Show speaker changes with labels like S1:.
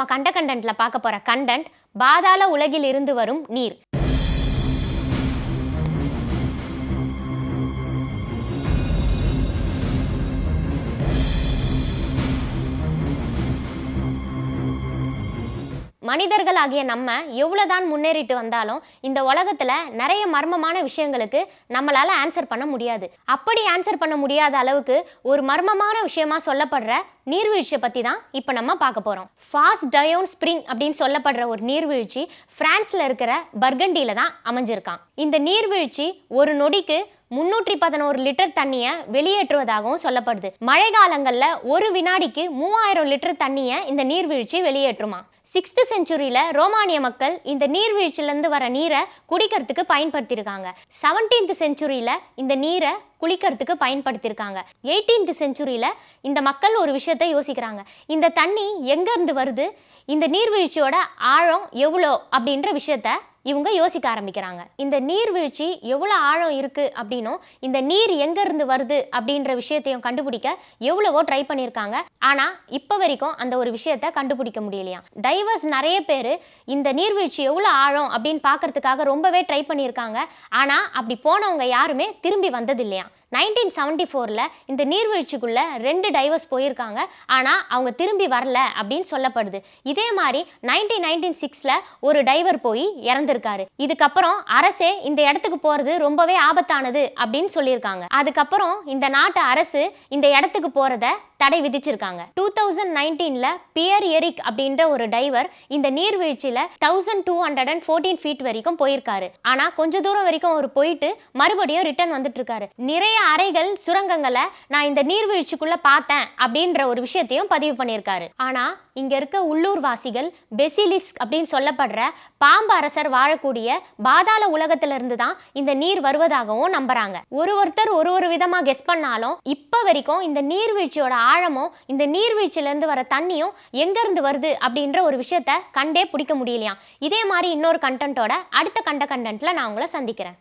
S1: நம்ம கண்டென்ட்ல பார்க்க போற கண்டென்ட் பாதாள உலகில் இருந்து வரும் நீர். மனிதர்களாகிய நம்ம எவ்வளவுதான் முன்னேறிட்டு வந்தாலும் இந்த உலகத்துல நிறைய மர்மமான விஷயங்களுக்கு நம்மளால ஆன்சர் பண்ண முடியாது. அப்படி ஆன்சர் பண்ண முடியாத அளவுக்கு ஒரு மர்மமான விஷயமா சொல்லப்படுற நீர்வீழ்ச்சியை பத்தி தான் இப்ப நம்ம பார்க்க போறோம். ஃபாஸ் டயோன் ஸ்பிரிங் அப்படின்னு சொல்லப்படுற ஒரு நீர்வீழ்ச்சி பிரான்ஸ்ல இருக்கிற பர்கண்டியில தான் அமைஞ்சிருக்கான். இந்த நீர்வீழ்ச்சி ஒரு நொடிக்கு 311 லிட்டர் தண்ணியை வெளியேற்றுவதாகவும் சொல்லப்படுது. மழை காலங்கள்ல ஒரு வினாடிக்கு 3000 லிட்டர் தண்ணியை இந்த நீர்வீழ்ச்சி வெளியேற்றுமா. 6th செஞ்சுரியில ரோமானிய மக்கள் இந்த நீர்வீழ்ச்சியிலிருந்து வர நீரை குடிக்கிறதுக்கு பயன்படுத்தியிருக்காங்க. 17th செஞ்சுரியில இந்த நீரை குளிக்கிறதுக்கு பயன்படுத்தியிருக்காங்க. 18th செஞ்சுரியில இந்த மக்கள் ஒரு விஷயத்தை யோசிக்கிறாங்க. இந்த தண்ணி எங்க இருந்து வருது, இந்த நீர்வீழ்ச்சியோட ஆழம் எவ்வளோ அப்படின்ற விஷயத்த இவங்க யோசிக்க ஆரம்பிக்கிறாங்க. இந்த நீர்வீழ்ச்சி எவ்வளோ ஆழம் இருக்கு அப்படின்னும் இந்த நீர் எங்க இருந்து வருது அப்படின்ற விஷயத்தையும் கண்டுபிடிக்க எவ்வளவோ ட்ரை பண்ணியிருக்காங்க. ஆனா இப்ப வரைக்கும் அந்த ஒரு விஷயத்த கண்டுபிடிக்க முடியலையா. டைவர்ஸ் நிறைய பேர் இந்த நீர்வீழ்ச்சி எவ்வளோ ஆழம் அப்படின்னு பார்க்கறதுக்காக ரொம்பவே ட்ரை பண்ணியிருக்காங்க. ஆனா அப்படி போனவங்க யாருமே திரும்பி வந்தது இல்லையா. 1974ல இந்த நீர்வீழ்ச்சிக்குள்ள 2 டைவர்ஸ் போயிருக்காங்க. ஆனா அவங்க திரும்பி வரல அப்படின்னு சொல்லப்படுது. இதே மாதிரி 1996ல ஒரு டைவர் போய் இறந்திருக்காரு. இதுக்கப்புறம் அரசே இந்த இடத்துக்கு போறது ரொம்பவே ஆபத்தானது அப்படின்னு சொல்லியிருக்காங்க. அதுக்கப்புறம் இந்த நாட்டு அரசு இந்த இடத்துக்கு போறத தடை விதிச்சிருக்காங்க. 2019ல பியர் எரிக் அப்படின்ற ஒரு டைவர் இந்த நீர்வீழ்ச்சியில 1214 ஃபீட் வரைக்கும் போயிருக்காரு. ஆனா கொஞ்ச தூரம் வரைக்கும் அவர் போயிட்டு மறுபடியும் ரிட்டர்ன் வந்துட்டு இருக்காரு. நிறைய அறைகள் சுரங்கங்களை நான் இந்த நீர்வீழ்ச்சிக்குள்ள பார்த்தேன் அப்படின்ற ஒரு விஷயத்தையும் பதிவு பண்ணியிருக்காரு. ஆனா இங்க இருக்க உள்ளூர் வாசிகள் பெசிலிஸ்க் அப்படின்னு சொல்லப்படுற பாம்பு அரசர் வாழக்கூடிய பாதாள உலகத்துல இருந்து தான் இந்த நீர் வருவதாகவும் நம்புறாங்க. ஒருத்தர் ஒரு விதமா கெஸ் பண்ணாலும் இப்ப வரைக்கும் இந்த நீர்வீழ்ச்சியோட ஆழமும் இந்த நீர்வீழ்ச்சியில இருந்து வர தண்ணியும் எங்க இருந்து வருது அப்படின்ற ஒரு விஷயத்த கண்டே பிடிக்க முடியலையா. இதே மாதிரி இன்னொரு கண்டென்ட்டோட அடுத்த கண்டென்ட்ல நான் உங்களை சந்திக்கிறேன்.